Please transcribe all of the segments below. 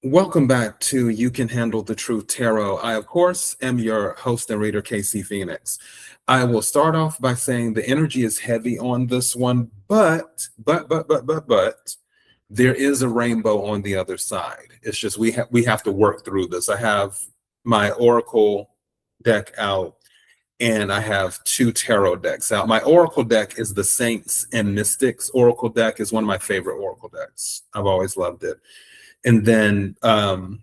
Welcome back to You Can Handle the Truth Tarot. I, of course, am your host and reader, KC Phoenix. I will start off by saying the energy is heavy on this one, but there is a rainbow on the other side. It's just we have to work through this. I have my Oracle deck out and I have two tarot decks out. My Oracle deck is the Saints and Mystics Oracle deck. Is one of my favorite Oracle decks. I've always loved it. And then I'm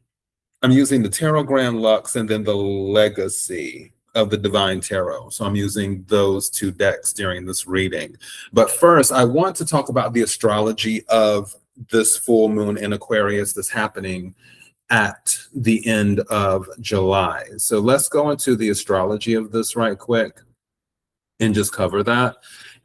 using the Tarot Grand Lux and then the Legacy of the Divine Tarot. So I'm using those two decks during this reading. But first, I want to talk about the astrology of this full moon in Aquarius that's happening at the end of July. So let's go into the astrology of this right quick and just cover that.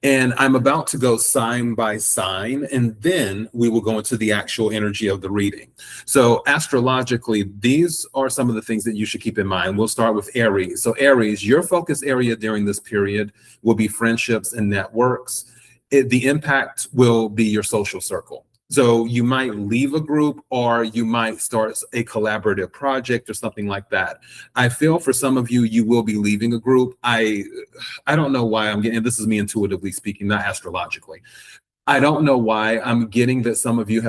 And I'm about to go sign by sign, and then we will go into the actual energy of the reading. So astrologically, these are some of the things that you should keep in mind. We'll start with Aries. So Aries, your focus area during this period will be friendships and networks. The impact will be your social circle. So you might leave a group or you might start a collaborative project or something like that. I feel for some of you, you will be leaving a group. I don't know why I'm getting, this is me intuitively speaking, not astrologically. I don't know why I'm getting that some of you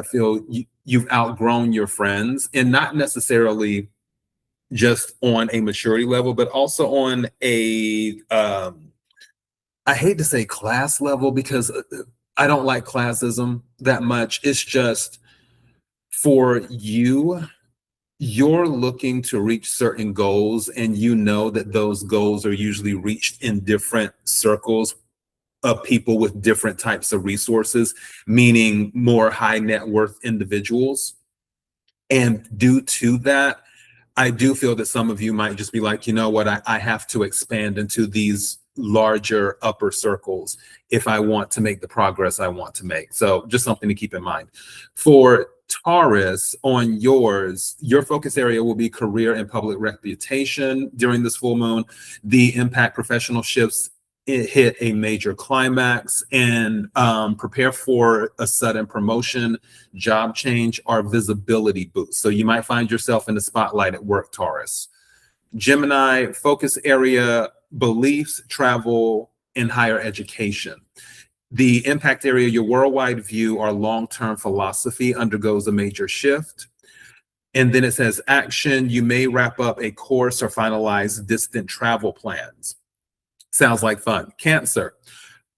you've outgrown your friends, and not necessarily just on a maturity level, but also on a, I hate to say class level because I don't like classism that much. It's just for you, you're looking to reach certain goals, and you know that those goals are usually reached in different circles of people with different types of resources, meaning more high net worth individuals. And due to that, I do feel that some of you might just be like, you know what, I have to expand into these larger upper circles if I want to make the progress I want to make. So just something to keep in mind. For Taurus, on yours, your focus area will be career and public reputation during this full moon. The impact professional shifts hit a major climax, and prepare for a sudden promotion, job change, or visibility boost. So you might find yourself in the spotlight at work, Taurus. Gemini, focus area, beliefs, travel, and higher education. The impact area, your worldwide view or long-term philosophy undergoes a major shift. And then it says action, you may wrap up a course or finalize distant travel plans. Sounds like fun. Cancer,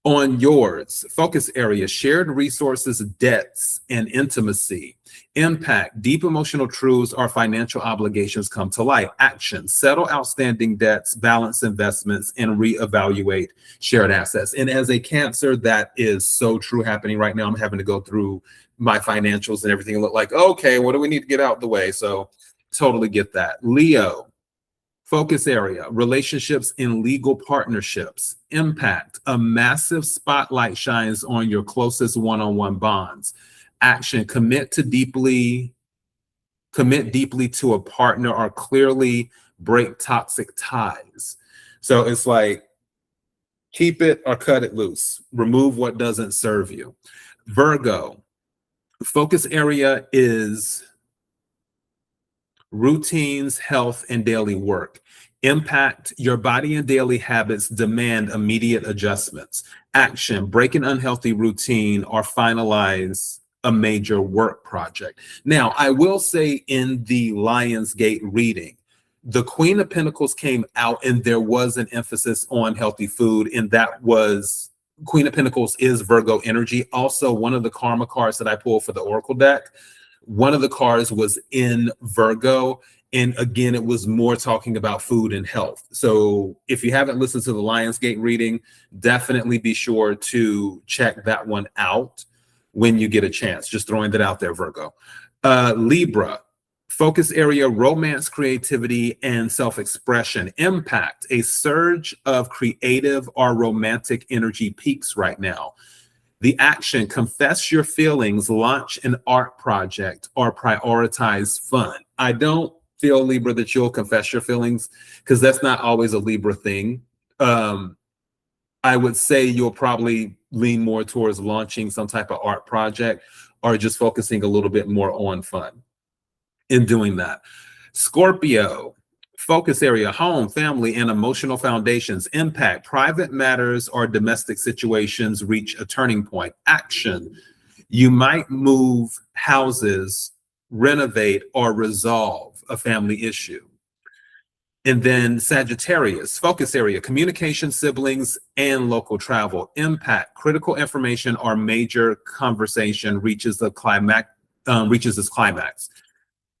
on yours, focus area, shared resources, debts, and intimacy. Impact, deep emotional truths or financial obligations come to light. Action, settle outstanding debts, balance investments, and reevaluate shared assets. And as a Cancer, that is so true happening right now. I'm having to go through my financials and everything and look like, okay, what do we need to get out of the way? So totally get that. Leo, focus area, relationships and legal partnerships. Impact, a massive spotlight shines on your closest one-on-one bonds. Action, commit deeply to a partner or clearly break toxic ties. So it's like, keep it or cut it loose. Remove what doesn't serve you. Virgo, focus area is routines, health, and daily work. Impact, your body and daily habits demand immediate adjustments. Action, break an unhealthy routine or finalize a major work project. Now, I will say in the Lionsgate reading, the Queen of Pentacles came out and there was an emphasis on healthy food, and that was Queen of Pentacles is Virgo energy. Also, one of the karma cards that I pulled for the Oracle deck, one of the cards was in Virgo. And again, it was more talking about food and health. So if you haven't listened to the Lionsgate reading, definitely be sure to check that one out when you get a chance. Just throwing that out there, Virgo. Libra, focus area, romance, creativity, and self-expression. Impact, a surge of creative or romantic energy peaks right now. The action, confess your feelings, launch an art project, or prioritize fun. I don't feel, Libra, that you'll confess your feelings because that's not always a Libra thing. I would say you'll probably lean more towards launching some type of art project or just focusing a little bit more on fun. in doing that. Scorpio, focus area, home, family, and emotional foundations. Impact, private matters or domestic situations reach a turning point. Action, you might move houses, renovate, or resolve a family issue. And then Sagittarius, focus area, communication, siblings, and local travel. Impact, critical information or major conversation reaches its climax.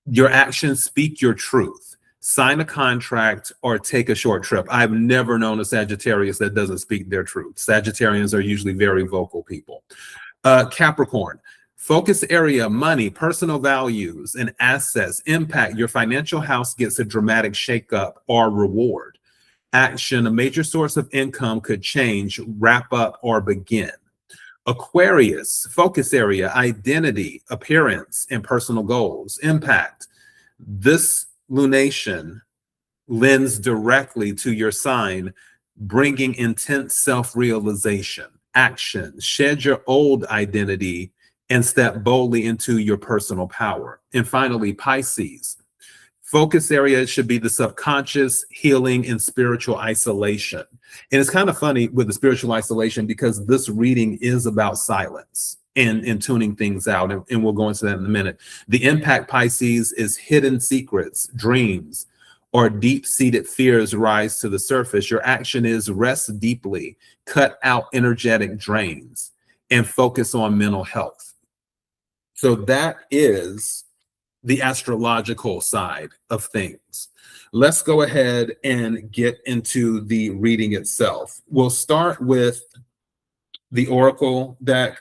Your actions speak your truth. Sign a contract or take a short trip. I've never known a Sagittarius that doesn't speak their truth. Sagittarians are usually very vocal people. Capricorn, focus area, money, personal values, and assets. Impact, your financial house gets a dramatic shakeup or reward. Action, a major source of income could change, wrap up, or begin. Aquarius, focus area, identity, appearance, and personal goals. Impact, this lunation lends directly to your sign, bringing intense self-realization. Action, shed your old identity and step boldly into your personal power. And finally, Pisces, focus area should be the subconscious, healing, and spiritual isolation. And it's kind of funny with the spiritual isolation because this reading is about silence and tuning things out. And we'll go into that in a minute. The impact, Pisces, is hidden secrets, dreams, or deep-seated fears rise to the surface. Your action is rest deeply, cut out energetic drains, and focus on mental health. So that is the astrological side of things. Let's go ahead and get into the reading itself. We'll start with the Oracle deck.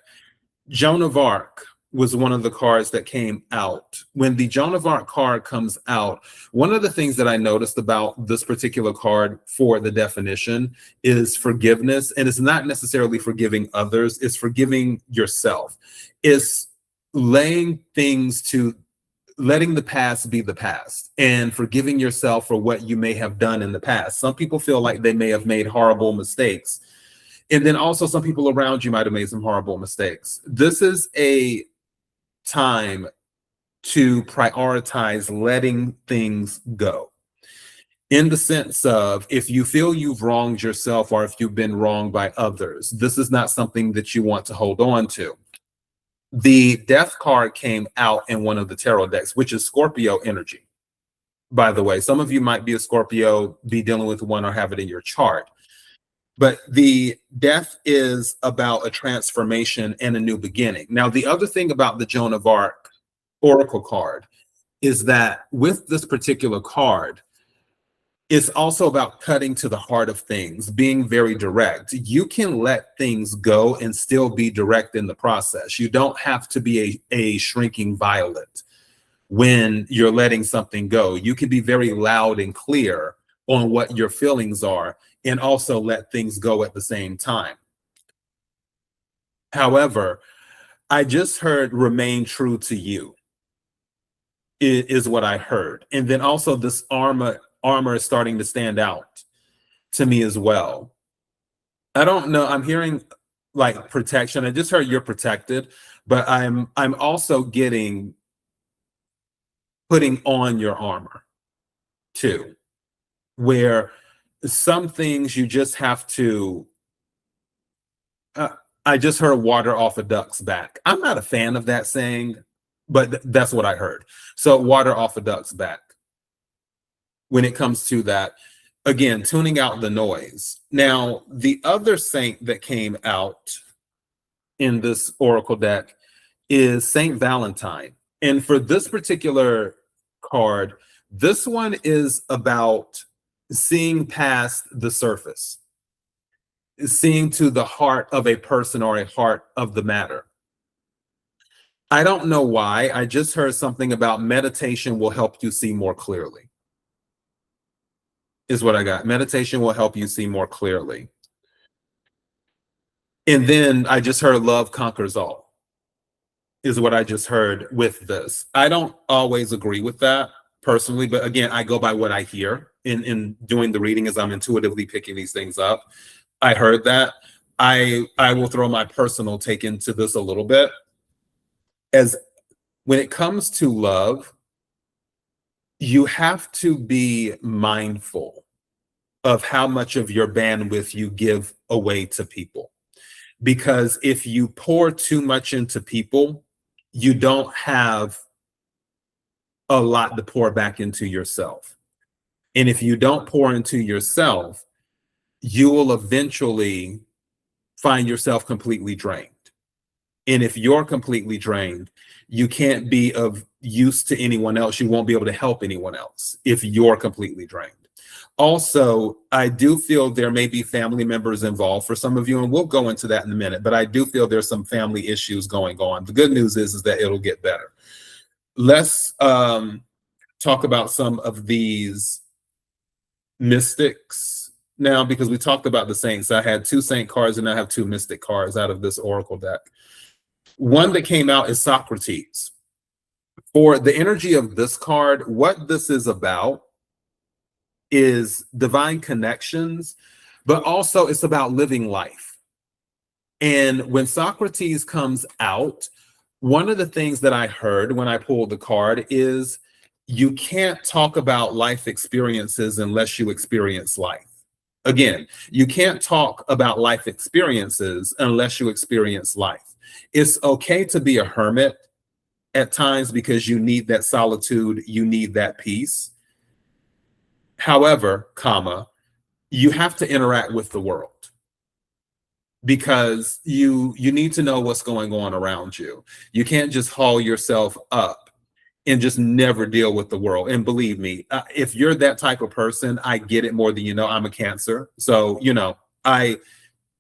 Joan of Arc was one of the cards that came out. When the Joan of Arc card comes out, one of the things that I noticed about this particular card for the definition is forgiveness. And it's not necessarily forgiving others, it's forgiving yourself. It's letting the past be the past and forgiving yourself for what you may have done in the past. Some people feel like they may have made horrible mistakes. And then also some people around you might have made some horrible mistakes. This is a time to prioritize letting things go. In the sense of, if you feel you've wronged yourself or if you've been wronged by others, this is not something that you want to hold on to. The Death card came out in one of the tarot decks, which is Scorpio energy. By the way, some of you might be a Scorpio, be dealing with one, or have it in your chart. But the Death is about a transformation and a new beginning. Now, the other thing about the Joan of Arc Oracle card is that with this particular card, it's also about cutting to the heart of things, being very direct. You can let things go and still be direct in the process. You don't have to be a shrinking violet when you're letting something go. You can be very loud and clear on what your feelings are and also let things go at the same time. However, I just heard remain true to you is what I heard. And then also this armor is starting to stand out to me as well. I don't know. I'm hearing like protection. I just heard you're protected, but I'm also getting putting on your armor too, where some things you just have to. I just heard water off a duck's back. I'm not a fan of that saying, but that's what I heard. So water off a duck's back. When it comes to that, again, tuning out the noise. Now, the other saint that came out in this Oracle deck is Saint Valentine. And for this particular card, this one is about seeing past the surface, seeing to the heart of a person or a heart of the matter. I don't know why. I just heard something about meditation will help you see more clearly. Is what I got. Meditation will help you see more clearly. And then I just heard love conquers all, is what I just heard with this. I don't always agree with that personally, but again, I go by what I hear in doing the reading as I'm intuitively picking these things up. I heard that. I will throw my personal take into this a little bit. As when it comes to love, you have to be mindful of how much of your bandwidth you give away to people. Because if you pour too much into people, you don't have a lot to pour back into yourself. And if you don't pour into yourself, you will eventually find yourself completely drained. And if you're completely drained, you can't be of use to anyone else. You won't be able to help anyone else if you're completely drained. Also, I do feel there may be family members involved for some of you, and we'll go into that in a minute, but I do feel there's some family issues going on. The good news is that it'll get better. Let's talk about some of these mystics now, because we talked about the saints. I had 2 saint cards and I have 2 mystic cards out of this oracle deck. One that came out is Socrates. For the energy of this card, what this is about is divine connections, but also it's about living life. And when Socrates comes out, one of the things that I heard when I pulled the card is you can't talk about life experiences unless you experience life. Again, you can't talk about life experiences unless you experience life. It's okay to be a hermit at times because you need that solitude, you need that peace. However, you have to interact with the world because you need to know what's going on around you. You can't just haul yourself up and just never deal with the world. And believe me, if you're that type of person, I get it more than you know. I'm a Cancer. So,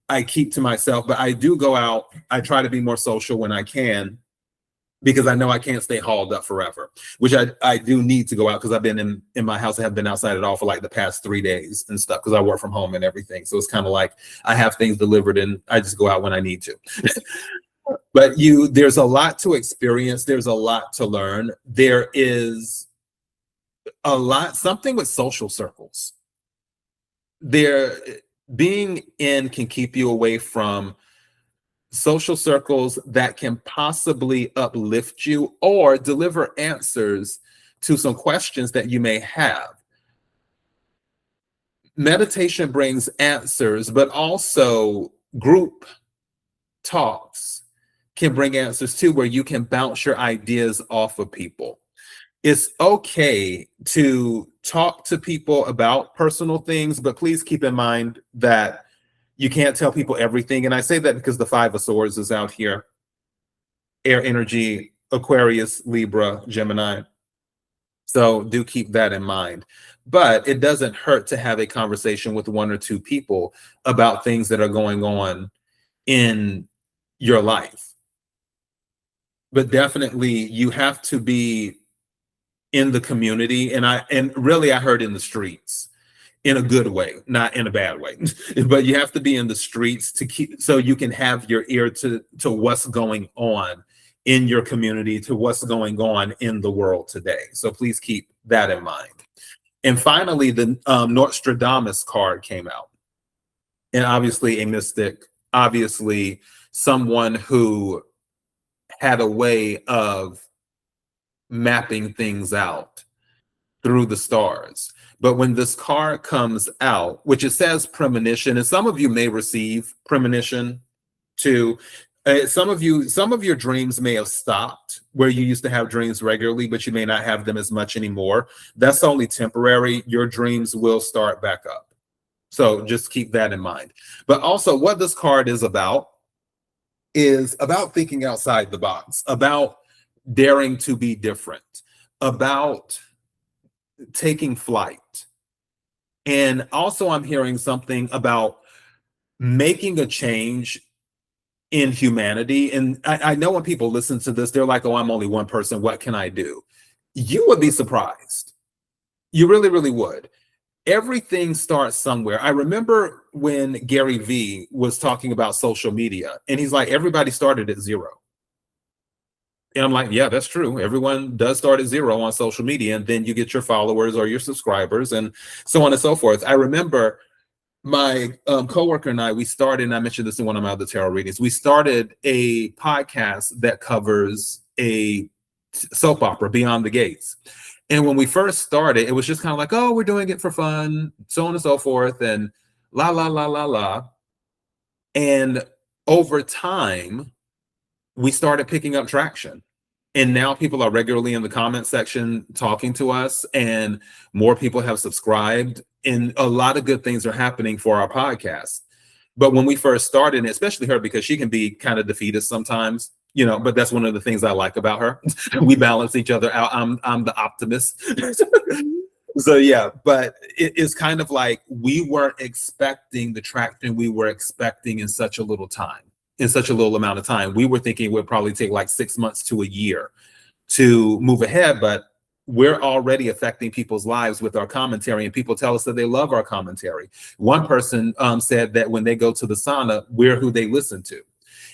I keep to myself, but I do go out. I try to be more social when I can because I know I can't stay hauled up forever, which I do need to go out because I've been in my house. I have been outside at all for like the past 3 days and stuff because I work from home and everything. So it's kind of like I have things delivered and I just go out when I need to. But there's a lot to experience. There's a lot to learn. There is something with social circles. Being in can keep you away from social circles that can possibly uplift you or deliver answers to some questions that you may have. Meditation brings answers, but also group talks can bring answers too, where you can bounce your ideas off of people. It's okay to talk to people about personal things, but please keep in mind that you can't tell people everything. And I say that because the 5 of Swords is out here. Air energy, Aquarius, Libra, Gemini. So do keep that in mind. But it doesn't hurt to have a conversation with 1 or 2 people about things that are going on in your life. But definitely you have to be in the community. And really I heard in the streets. In a good way, not in a bad way, but you have to be in the streets so you can have your ear to what's going on in your community, to what's going on in the world today. So please keep that in mind. And finally, the Nostradamus card came out. And obviously a mystic, obviously someone who had a way of mapping things out through the stars. But when this card comes out, which it says premonition, and some of you may receive premonition too. Some of your dreams may have stopped where you used to have dreams regularly, but you may not have them as much anymore. That's only temporary. Your dreams will start back up. So just keep that in mind. But also what this card is about thinking outside the box, about daring to be different, about taking flight. And also I'm hearing something about making a change in humanity. And I know when people listen to this, they're like, oh, I'm only one person. What can I do? You would be surprised. You really, really would. Everything starts somewhere. I remember when Gary Vee was talking about social media and he's like, everybody started at 0. And I'm like, yeah, that's true. Everyone does start at 0 on social media, and then you get your followers or your subscribers and so on and so forth. I remember my coworker and I started, and I mentioned this in one of my other tarot readings, we started a podcast that covers a soap opera, Beyond the Gates. And when we first started, it was just kind of like, oh, we're doing it for fun, so on and so forth, and la la la la la. And over time, we started picking up traction. And now people are regularly in the comment section talking to us, and more people have subscribed, and a lot of good things are happening for our podcast. But when we first started, especially her, because she can be kind of defeatist sometimes, but that's one of the things I like about her. We balance each other out. I'm the optimist. So yeah, but it's kind of like we weren't expecting the traction we were expecting in such a little time, in such a little amount of time. We were thinking it would probably take like 6 months to a year to move ahead, but we're already affecting people's lives with our commentary, and people tell us that they love our commentary. One person said that when they go to the sauna, we're who they listen to.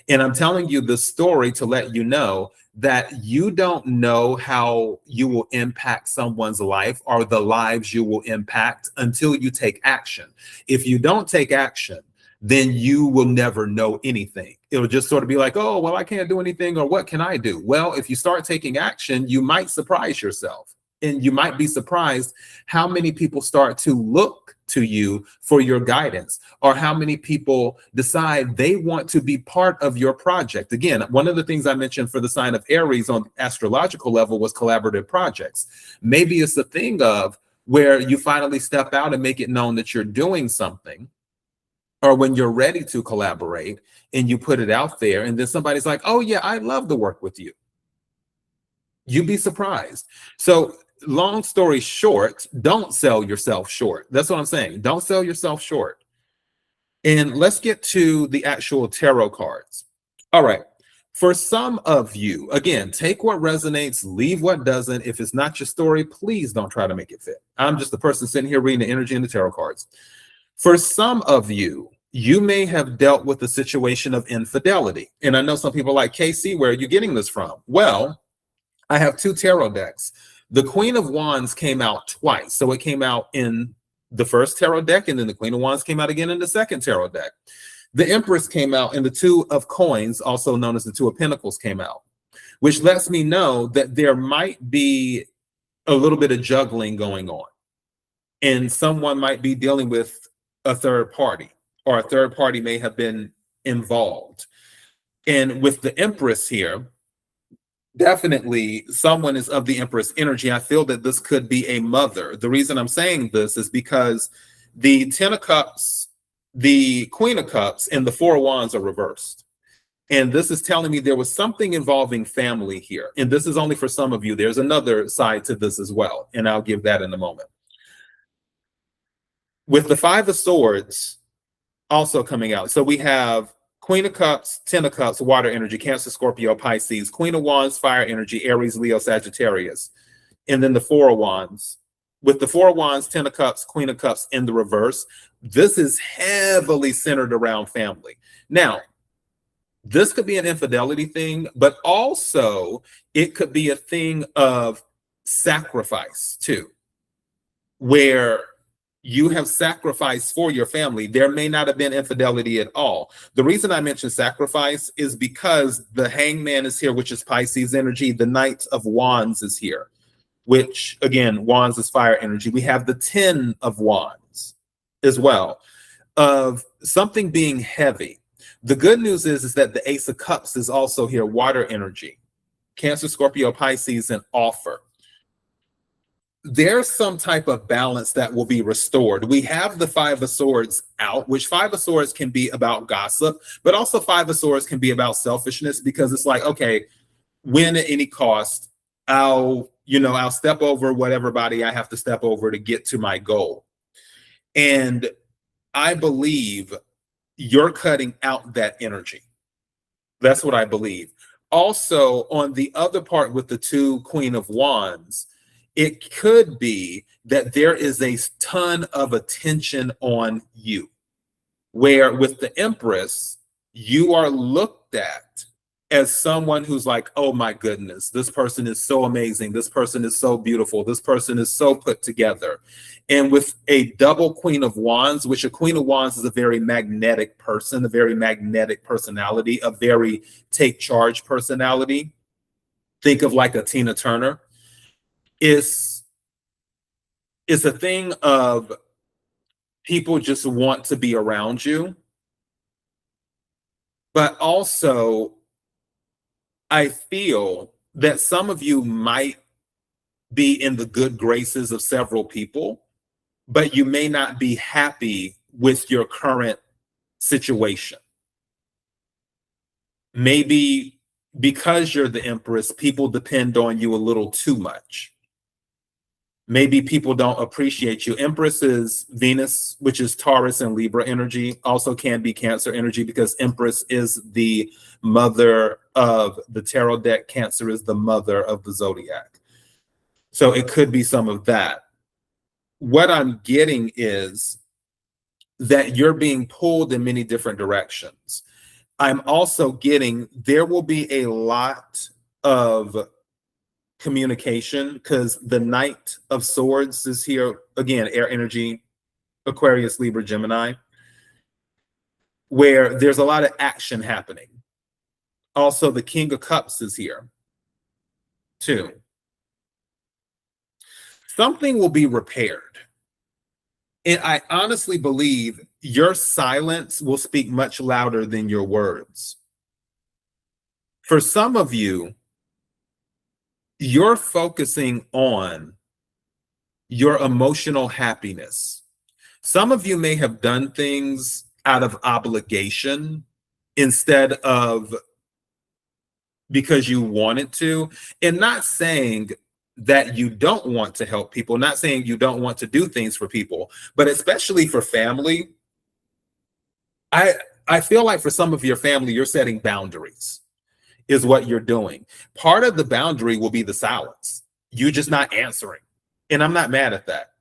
And I'm telling you this story to let you know that you don't know how you will impact someone's life or the lives you will impact until you take action. If you don't take action, then you will never know anything. It'll just sort of be like, oh, well, I can't do anything, or what can I do? Well, if you start taking action, you might surprise yourself. And you might be surprised how many people start to look to you for your guidance, or how many people decide they want to be part of your project. Again, one of the things I mentioned for the sign of Aries on astrological level was collaborative projects. Maybe it's a thing of where you finally step out and make it known that you're doing something, or when you're ready to collaborate and you put it out there, and then somebody's like, oh yeah, I'd love to work with you. You'd be surprised. So long story short, don't sell yourself short. That's what I'm saying. Don't sell yourself short. And let's get to the actual tarot cards. All right. For some of you, again, take what resonates, leave what doesn't. If it's not your story, please don't try to make it fit. I'm just the person sitting here reading the energy in the tarot cards. For some of you, you may have dealt with a situation of infidelity. And I know some people are like, KC, where are you getting this from? Well, I have two tarot decks. The Queen of Wands came out twice. So it came out in the first tarot deck, and then the Queen of Wands came out again in the second tarot deck. The Empress came out, and the Two of Coins, also known as the Two of Pentacles, came out, which lets me know that there might be a little bit of juggling going on. And someone might be dealing with a third party, or a third party may have been involved. And with the Empress here, definitely someone is of the Empress energy. I feel that this could be a mother. The reason I'm saying this is because the Ten of Cups, the Queen of Cups, and the Four of Wands are reversed. And this is telling me there was something involving family here. And this is only for some of you. There's another side to this as well, and I'll give that in a moment. With the Five of Swords also coming out. So we have Queen of Cups, Ten of Cups, water energy, Cancer, Scorpio, Pisces, Queen of Wands, fire energy, Aries, Leo, Sagittarius. And then the Four of Wands. With the Four of Wands, Ten of Cups, Queen of Cups in the reverse, this is heavily centered around family. Now, this could be an infidelity thing, but also it could be a thing of sacrifice too, where you have sacrificed for your family. There may not have been infidelity at all. The reason I mention sacrifice is because the Hangman is here, which is Pisces energy. The Knight of Wands is here, which again, Wands is fire energy. We have the Ten of Wands as well, of something being heavy. The good news is that the Ace of Cups is also here, water energy, Cancer, Scorpio, Pisces, and offer. There's some type of balance that will be restored. We have the Five of Swords out, which Five of Swords can be about gossip, but also Five of Swords can be about selfishness, because it's like, okay, win at any cost, I'll step over whatever body I have to step over to get to my goal. And I believe you're cutting out that energy. That's what I believe. Also, on the other part with the two Queen of Wands, it could be that there is a ton of attention on you, where with the Empress, you are looked at as someone who's like, oh my goodness, this person is so amazing. This person is so beautiful. This person is so put together. And with a double Queen of Wands, which a Queen of Wands is a very magnetic person, a very magnetic personality, a very take charge personality. Think of like a Tina Turner. Is it's a thing of people just want to be around you, but also I feel that some of you might be in the good graces of several people, but you may not be happy with your current situation. Maybe because you're the Empress, people depend on you a little too much. Maybe people don't appreciate you. Empress is Venus, which is Taurus and Libra energy, also can be Cancer energy because Empress is the mother of the tarot deck. Cancer is the mother of the zodiac. So it could be some of that. What I'm getting is that you're being pulled in many different directions. I'm also getting there will be a lot of communication because the Knight of Swords is here again, air energy, Aquarius, Libra, Gemini, where there's a lot of action happening. Also, the King of Cups is here too. Something will be repaired. And I honestly believe your silence will speak much louder than your words. For some of you, you're focusing on your emotional happiness. Some of you may have done things out of obligation instead of because you wanted to. And not saying that you don't want to help people, not saying you don't want to do things for people, but especially for family. I feel like for some of your family, you're setting boundaries is what you're doing. Part of the boundary will be the silence. You just not answering. And I'm not mad at that.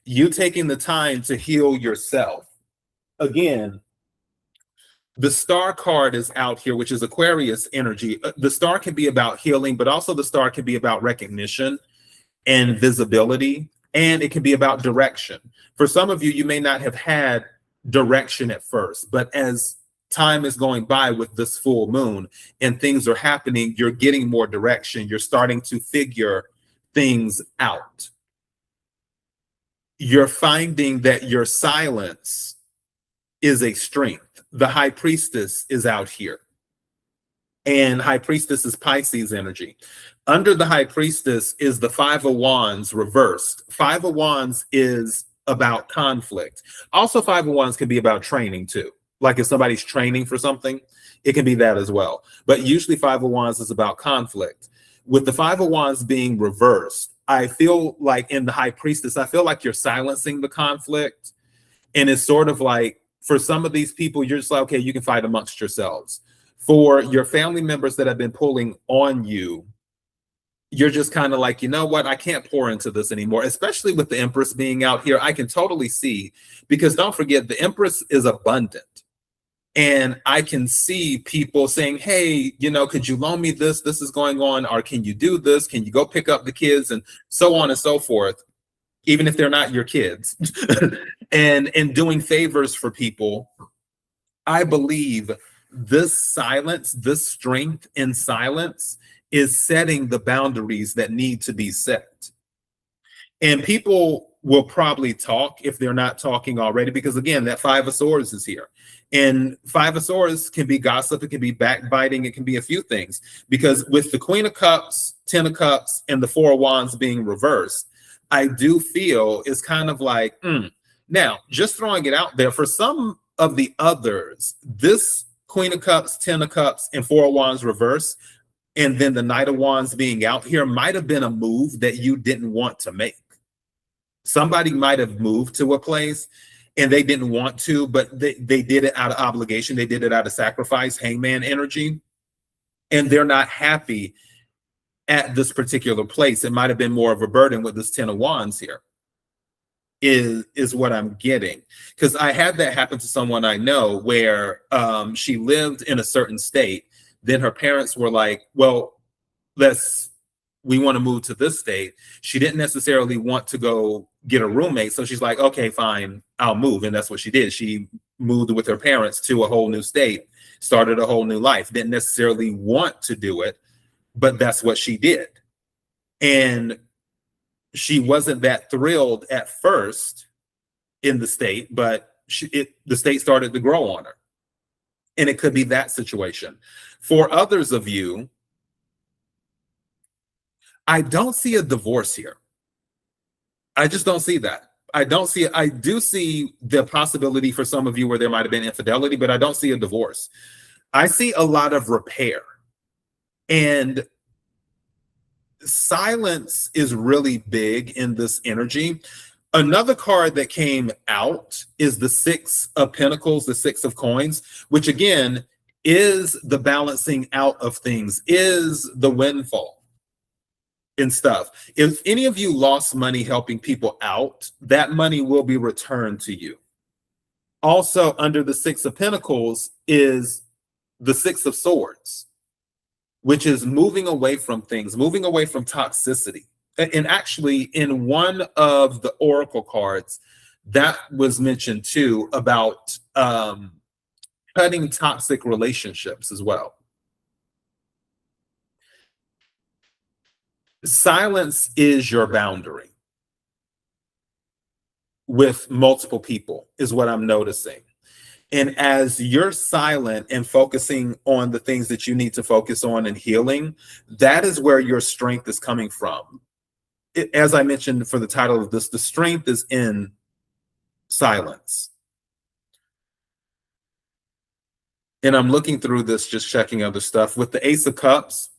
You taking the time to heal yourself. Again, the star card is out here, which is Aquarius energy. The star can be about healing, but also the star can be about recognition and visibility, and it can be about direction. For some of you, you may not have had direction at first, but as time is going by with this full moon and things are happening, you're getting more direction. You're starting to figure things out. You're finding that your silence is a strength. The High Priestess is out here. And High Priestess is Pisces energy. Under the High Priestess is the Five of Wands reversed. Five of Wands is about conflict. Also, Five of Wands can be about training too. Like if somebody's training for something, it can be that as well. But usually Five of Wands is about conflict. With the Five of Wands being reversed, I feel like in the High Priestess, I feel like you're silencing the conflict. And it's sort of like, for some of these people, you're just like, okay, you can fight amongst yourselves. For your family members that have been pulling on you, you're just kind of like, you know what? I can't pour into this anymore, especially with the Empress being out here. I can totally see, because don't forget, the Empress is abundant. And I can see people saying, hey, you know, could you loan me this? This is going on. Or can you do this? Can you go pick up the kids? And so on and so forth, even if they're not your kids. And doing favors for people. I believe this silence, this strength in silence is setting the boundaries that need to be set. And people will probably talk if they're not talking already, because again, that Five of Swords is here. And Five of Swords can be gossip, it can be backbiting, it can be a few things. Because with the Queen of Cups, Ten of Cups, and the Four of Wands being reversed, I do feel it's kind of like, Now, just throwing it out there, for some of the others, this Queen of Cups, Ten of Cups, and Four of Wands reverse, and then the Knight of Wands being out here might have been a move that you didn't want to make. Somebody might have moved to a place and they didn't want to, but they did it out of obligation. They did it out of sacrifice, hangman energy, and they're not happy at this particular place. It might have been more of a burden with this Ten of Wands here. Is what I'm getting, because I had that happen to someone I know where she lived in a certain state. Then her parents were like, well, we want to move to this state. She didn't necessarily want to go get a roommate, so she's like, okay, fine, I'll move. And that's what she did. She moved with her parents to a whole new state, started a whole new life. Didn't necessarily want to do it, but that's what she did. And she wasn't that thrilled at first in the state, but the state started to grow on her. And it could be that situation. For others of you, I don't see a divorce here. I just don't see that. I don't see it. I do see the possibility for some of you where there might have been infidelity, but I don't see a divorce. I see a lot of repair. And silence is really big in this energy. Another card that came out is the Six of Pentacles, the Six of Coins, which again is the balancing out of things, is the windfall and stuff. If any of you lost money helping people out, that money will be returned to you. Also, under the Six of Pentacles is the Six of Swords, which is moving away from things, moving away from toxicity. And actually, in one of the oracle cards, that was mentioned too, about cutting toxic relationships as well. Silence is your boundary with multiple people, is what I'm noticing. And as you're silent and focusing on the things that you need to focus on and healing, that is where your strength is coming from. As I mentioned for the title of this, the strength is in silence. And I'm looking through this, just checking other stuff. With the Ace of Cups,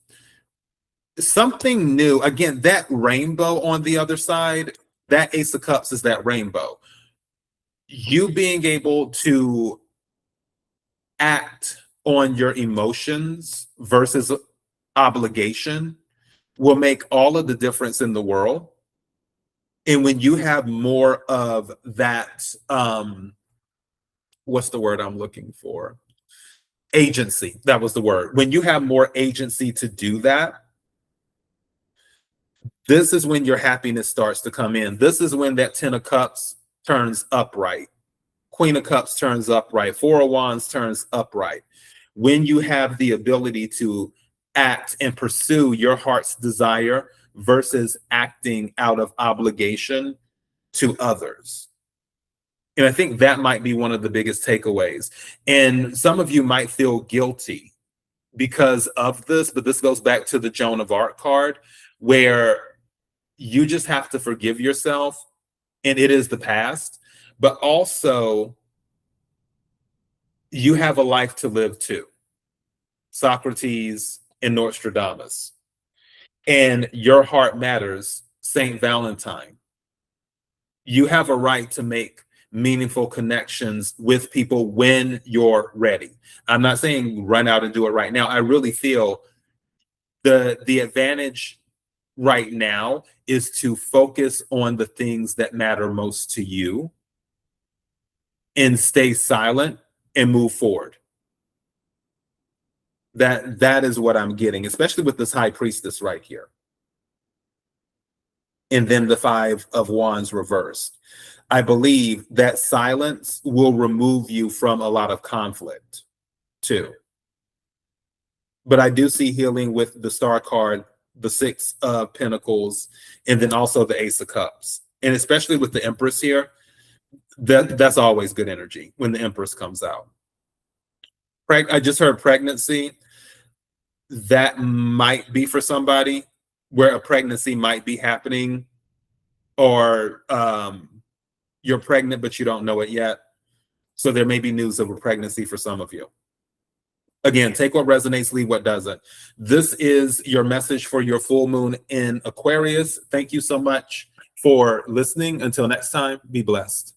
something new. Again, that rainbow on the other side, that Ace of Cups is that rainbow. You being able to act on your emotions versus obligation will make all of the difference in the world. And when you have more of that, what's the word I'm looking for? Agency. That was the word. When you have more agency to do that, this is when your happiness starts to come in. This is when that 10 of Cups turns upright. Queen of Cups turns upright. Four of Wands turns upright. When you have the ability to act and pursue your heart's desire versus acting out of obligation to others. And I think that might be one of the biggest takeaways. And some of you might feel guilty because of this, but this goes back to the Joan of Arc card, where you just have to forgive yourself, and it is the past, but also you have a life to live too. Socrates and Nostradamus. And your heart matters, Saint Valentine. You have a right to make meaningful connections with people when you're ready. I'm not saying run out and do it right now. I really feel the advantage right now is to focus on the things that matter most to you and stay silent and move forward. That is what I'm getting, especially with this High Priestess right here. And then the Five of Wands reversed. I believe that silence will remove you from a lot of conflict too. But I do see healing with the Star card, the Six of Pentacles, and then also the Ace of Cups. And especially with the Empress here, that's always good energy when the Empress comes out. I just heard pregnancy. That might be for somebody where a pregnancy might be happening, or you're pregnant but you don't know it yet. So there may be news of a pregnancy for some of you. Again, take what resonates, leave what doesn't. This is your message for your full moon in Aquarius. Thank you so much for listening. Until next time, be blessed.